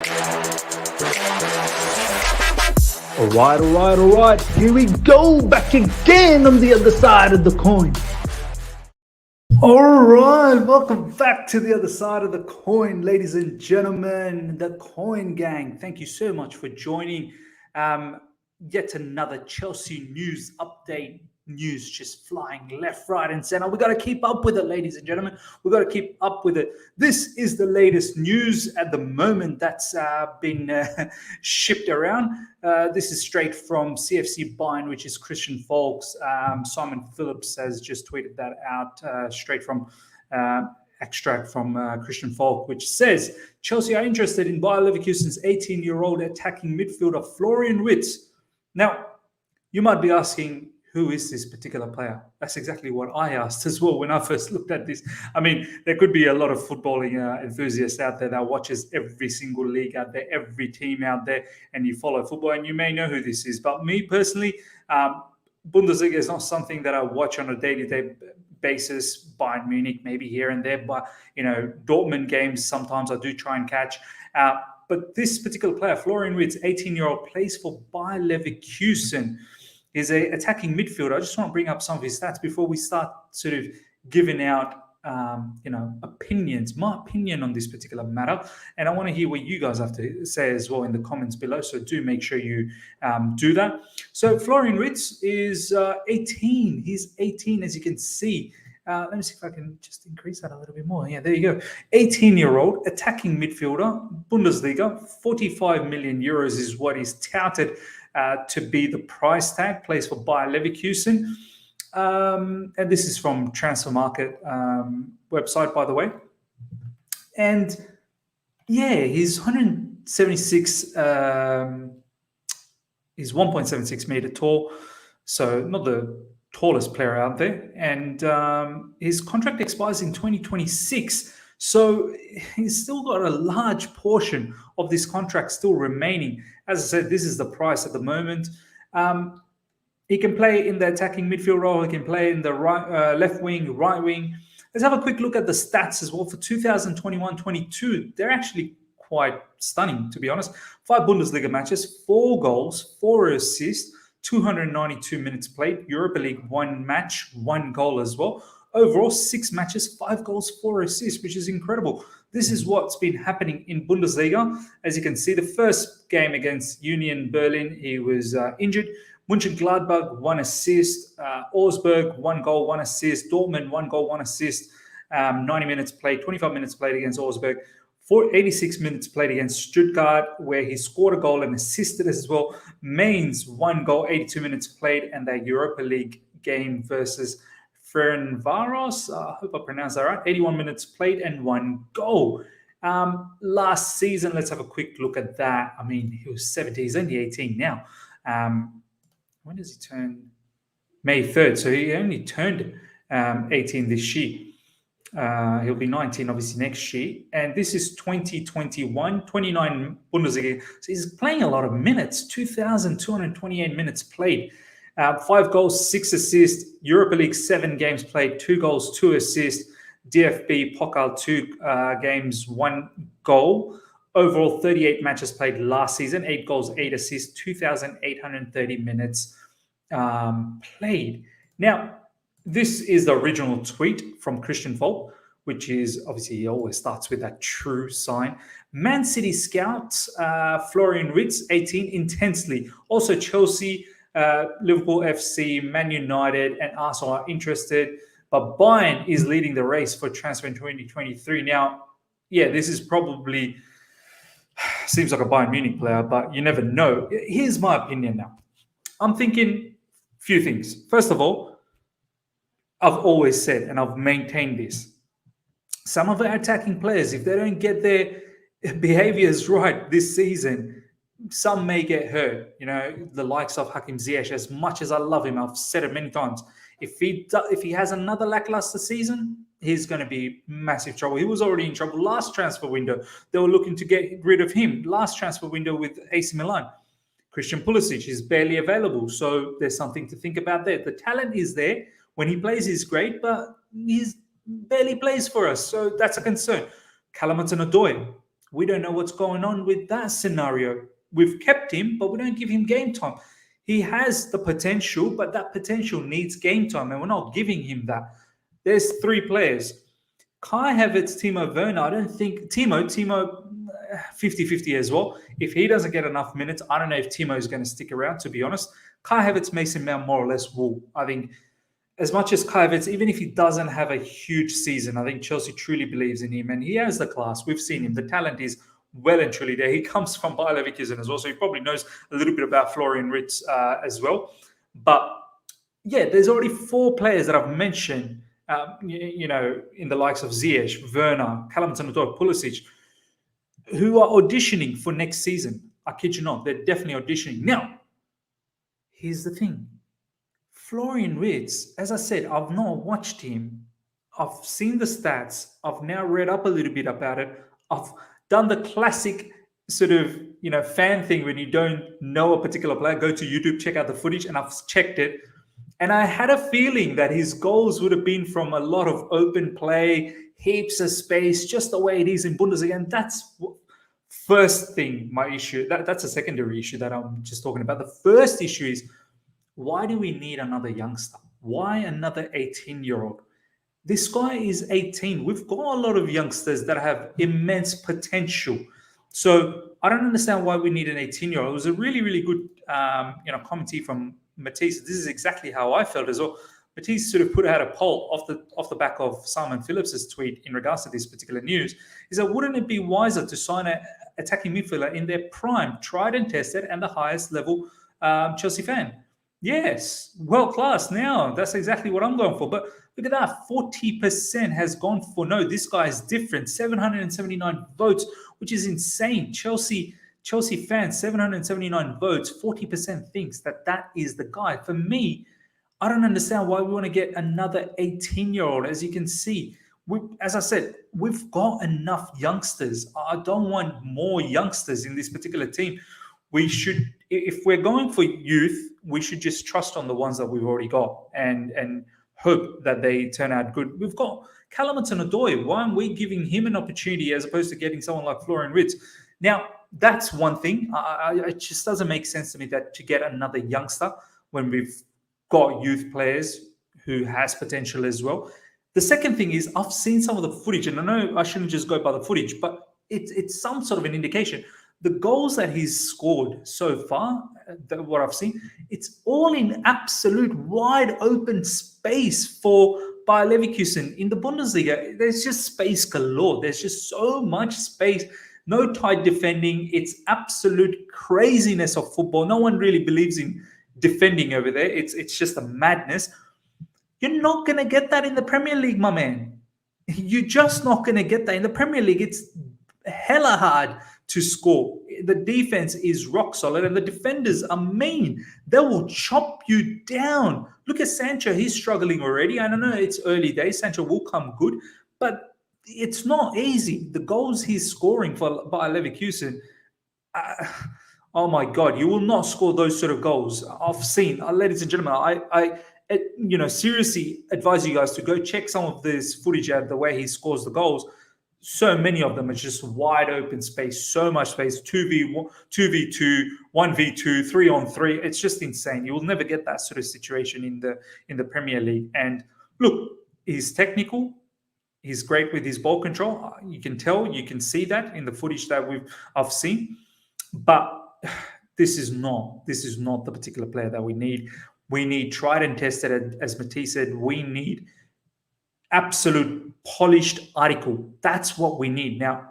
All right. Here we go, back again on the other side of the coin. All right, welcome back to the other side of the coin, ladies and gentlemen, the Coin Gang. Thank you so much for joining. Yet another Chelsea news update. News just flying left, right, and center. We got to keep up with it, ladies and gentlemen. We got to keep up with it. This is the latest news at the moment that's been shipped around. This is straight from CFC Bayern, which is Christian Falk's. Simon Phillips has just tweeted that out straight from extract from Christian Falk, which says Chelsea are interested in Bayer Leverkusen's 18-year-old attacking midfielder FLORIAN WIRTZ. Now, you might be asking, who is this particular player? That's exactly what I asked as well when I first looked at this. I mean, there could be a lot of footballing enthusiasts out there that watches every single league out there, every team out there, and you follow football, and you may know who this is. But me personally, Bundesliga is not something that I watch on a day-to-day basis. Bayern Munich maybe here and there, but Dortmund games sometimes I do try and catch. But this particular player, FLORIAN WIRTZ, 18-year-old, plays for Bayer Leverkusen. He's an attacking midfielder. I just want to bring up some of his stats before we start sort of giving out, opinions, my opinion on this particular matter. And I want to hear what you guys have to say as well in the comments below. So do make sure you do that. So FLORIAN WIRTZ is 18. He's 18, as you can see. Let me see if I can just increase that a little bit more. Yeah, there you go. 18-year-old attacking midfielder, Bundesliga, 45 million euros is what is touted to be the price tag. Plays for Bayer Leverkusen. And this is from Transfer Market website, by the way. And yeah, he's 176, he's 1.76 meter tall. So not the tallest player out there. And his contract expires in 2026. So he's still got a large portion of this contract still remaining. As I said, this is the price at the moment. He can play in the attacking midfield role. He can play in the right, left wing, right wing. Let's have a quick look at the stats as well for 2021-22. They're actually quite stunning, to be honest. 5 Bundesliga matches, 4 goals, 4 assists, 292 minutes played. Europa League 1 match, 1 goal as well. Overall, 6 matches, 5 goals, 4 assists, which is incredible. This is what's been happening in Bundesliga. As you can see, the first game against Union Berlin, he was injured. Mönchengladbach, 1 assist. Augsburg, 1 goal, 1 assist. Dortmund, 1 goal, 1 assist. 90 minutes played, 25 minutes played against Augsburg. 86 minutes played against Stuttgart, where he scored a goal and assisted as well. Mainz, 1 goal, 82 minutes played, and that Europa League game versus Ferencváros, I hope I pronounced that right, 81 minutes played and 1 goal. Last season, let's have a quick look at that. I mean, he was 17, he's only 18 now. When does he turn? May 3rd, so he only turned 18 this year. He'll be 19, obviously, next year. And this is 2021, 29 Bundesliga. So he's playing a lot of minutes, 2,228 minutes played. 5 goals, 6 assists. Europa League, 7 games played, 2 goals, 2 assists. DFB Pokal, 2 games, 1 goal. Overall, 38 matches played last season, 8 goals, 8 assists, 2,830 minutes played. Now, this is the original tweet from Christian Falk, which is obviously he always starts with that true sign. Man City scouts FLORIAN WIRTZ, 18, intensely. Also Chelsea, Liverpool FC, Man United, and Arsenal are interested. But Bayern is leading the race for transfer in 2023. Now, yeah, this is probably seems like a Bayern Munich player, but you never know. Here's my opinion now. I'm thinking a few things. First of all, I've always said, and I've maintained this, some of our attacking players, if they don't get their behaviors right this season, some may get hurt. The likes of Hakim Ziyech, as much as I love him, I've said it many times, if he has another lackluster season, he's going to be massive trouble. He was already in trouble last transfer window. They were looking to get rid of him last transfer window with AC Milan. Christian Pulisic is barely available, so there's something to think about there. The talent is there. When he plays, he's great, but he barely plays for us, so that's a concern. Callum Hudson-Odoi, We don't know what's going on with that scenario. We've kept him, but we don't give him game time. He has the potential, but that potential needs game time, and we're not giving him that. There's three players. Kai Havertz, Timo Werner. I don't think Timo 50-50 as well. If he doesn't get enough minutes, I don't know if Timo is going to stick around, to be honest. Kai Havertz, Mason Mount, more or less will. I think as much as Kai Havertz, even if he doesn't have a huge season, I think Chelsea truly believes in him and he has the class. We've seen him. The talent is well and truly there. He comes from Bayer Leverkusen as well, so he probably knows a little bit about Florian Wirtz as well. But yeah, there's already four players that I've mentioned, in the likes of Ziyech, Werner, Callum Pulisic, who are auditioning for next season. I kid you not, they're definitely auditioning. Now, here's the thing. Florian Wirtz, as I said, I've not watched him. I've seen the stats. I've now read up a little bit about it. I've done the classic sort of, fan thing when you don't know a particular player. Go to YouTube, check out the footage, and I've checked it. And I had a feeling that his goals would have been from a lot of open play, heaps of space, just the way it is in Bundesliga. And that's first thing, my issue. That's a secondary issue that I'm just talking about. The first issue is, why do we need another youngster? Why another 18-year-old? This guy is 18. We've got a lot of youngsters that have immense potential. So I don't understand why we need an 18-year-old. It was a really, really good commentary from Matisse. This is exactly how I felt as well. Matisse sort of put out a poll off the back of Simon Phillips's tweet in regards to this particular news. He said, wouldn't it be wiser to sign an attacking midfielder in their prime, tried and tested, and the highest level Chelsea fan? Yes, world class. Now that's exactly what I'm going for. But look at that, 40% has gone for no. This guy is different. 779 votes, which is insane. Chelsea fans, 779 votes. 40% thinks that is the guy. For me, I don't understand why we want to get another 18-year-old. As you can see, as I said, we've got enough youngsters. I don't want more youngsters in this particular team. We should, if we're going for youth, we should just trust on the ones that we've already got and hope that they turn out good. We've got Callum Hudson-Odoi. Why aren't we giving him an opportunity as opposed to getting someone like Florian Wirtz? Now, that's one thing. It just doesn't make sense to me that to get another youngster when we've got youth players who has potential as well. The second thing is, I've seen some of the footage, and I know I shouldn't just go by the footage, but it's some sort of an indication. The goals that he's scored so far, what I've seen, it's all in absolute wide open space for Bayer Leverkusen. In the Bundesliga, there's just space galore. There's just so much space. No tight defending. It's absolute craziness of football. No one really believes in defending over there. It's just a madness. You're not going to get that in the Premier League, my man. You're just not going to get that. In the Premier League, it's hella hard to score. The defense is rock solid and the defenders are mean. They will chop you down. Look at Sancho. He's struggling already. I don't know. It's early days. Sancho will come good, but it's not easy. The goals he's scoring for Bayer Leverkusen, oh my God, you will not score those sort of goals. I've seen, ladies and gentlemen, I seriously advise you guys to go check some of this footage out, the way he scores the goals. So many of them are just wide open space, so much space, 2v1, 2v2, 1v2, 3-on-3. It's just insane. You will never get that sort of situation in the Premier League. And look, he's technical. He's great with his ball control. You can tell, you can see that in the footage that I've seen. But this is not the particular player that we need. We need tried and tested, as Matisse said. We need absolute polished article. That's what we need. Now,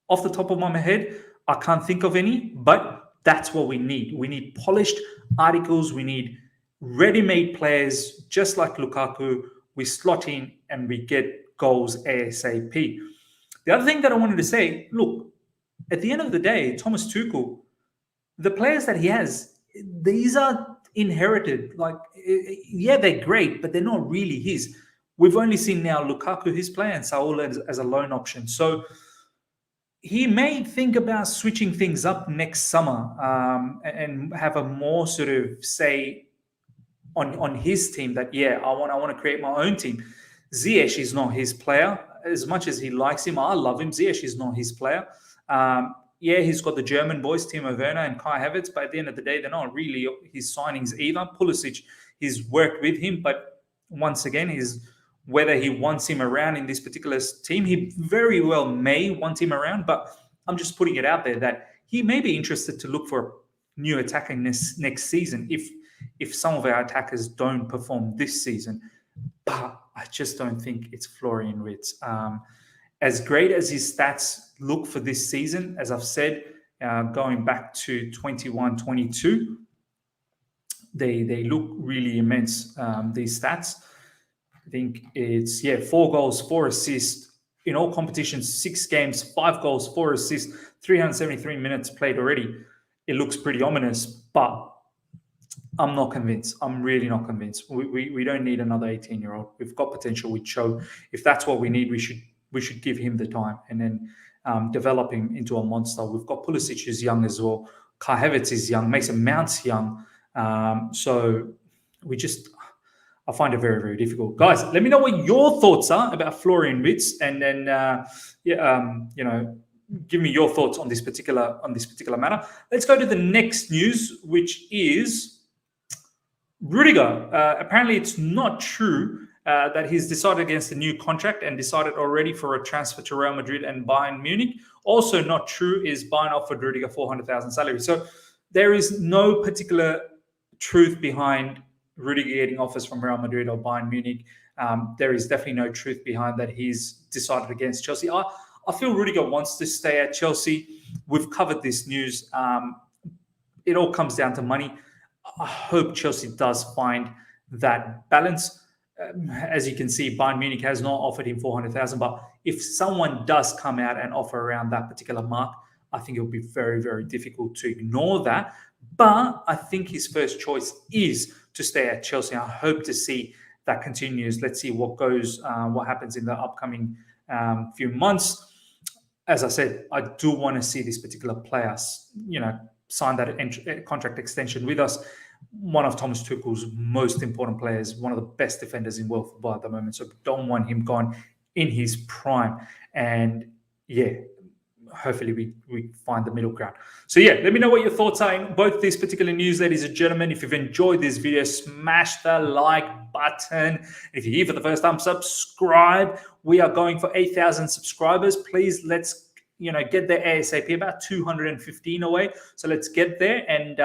off the top of my head, I can't think of any, but that's what we need. We need polished articles. We need ready-made players, just like Lukaku. We slot in and we get goals ASAP. The other thing that I wanted to say, look, at the end of the day, Thomas Tuchel, the players that he has, these are inherited. Like, yeah, they're great, but they're not really his. We've only seen now Lukaku, his play, and Saul as a loan option. So he may think about switching things up next summer and have a more sort of say on his team that, yeah, I want to create my own team. Ziyech is not his player. As much as he likes him, I love him. Ziyech is not his player. Yeah, he's got the German boys, Timo Werner and Kai Havertz, but at the end of the day, they're not really his signings either. Pulisic, he's worked with him, but once again, whether he wants him around in this particular team, he very well may want him around, but I'm just putting it out there that he may be interested to look for new attacking next season if some of our attackers don't perform this season. But I just don't think it's Florian Wirtz. As great as his stats look for this season, as I've said, going back to 21-22, they look really immense, these stats. I think it's 4 goals, 4 assists in all competitions, 6 games, 5 goals, 4 assists, 373 minutes played already. It looks pretty ominous, but I'm not convinced. I'm really not convinced. We don't need another 18-year-old. We've got potential with Cho. If that's what we need, we should give him the time and then develop him into a monster. We've got Pulisic who's young as well. Kai Havertz is young. Mason Mount's young. So I find it very, very difficult. Guys, let me know what your thoughts are about Florian Wirtz, and then give me your thoughts on this particular matter. Let's go to the next news, which is Rudiger. Apparently, it's not true that he's decided against a new contract and decided already for a transfer to Real Madrid and Bayern Munich. Also not true is Bayern offered Rudiger 400,000 salary. So there is no particular truth behind Rudiger getting offers from Real Madrid or Bayern Munich. There is definitely no truth behind that he's decided against Chelsea. I feel Rudiger wants to stay at Chelsea. We've covered this news. It all comes down to money. I hope Chelsea does find that balance. As you can see, Bayern Munich has not offered him 400,000, but if someone does come out and offer around that particular mark, I think it'll be very, very difficult to ignore that. But I think his first choice is to stay at Chelsea. I hope to see that continues. Let's see what happens in the upcoming few months. As I said, I do want to see this particular player, sign that contract extension with us. One of Thomas Tuchel's most important players, one of the best defenders in world football at the moment. So don't want him gone in his prime. And hopefully we find the middle ground. So let me know what your thoughts are in both these particular news, ladies and gentlemen. If you've enjoyed this video, smash the like button. If you're here for the first time, subscribe. We are going for 8,000 subscribers. Please, let's get there ASAP, about 215 away. So let's get there, and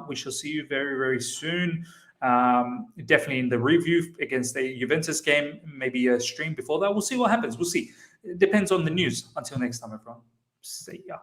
we shall see you very, very soon. Definitely in the review against the Juventus game, maybe a stream before that. We'll see what happens. We'll see. It depends on the news. Until next time, everyone. See ya.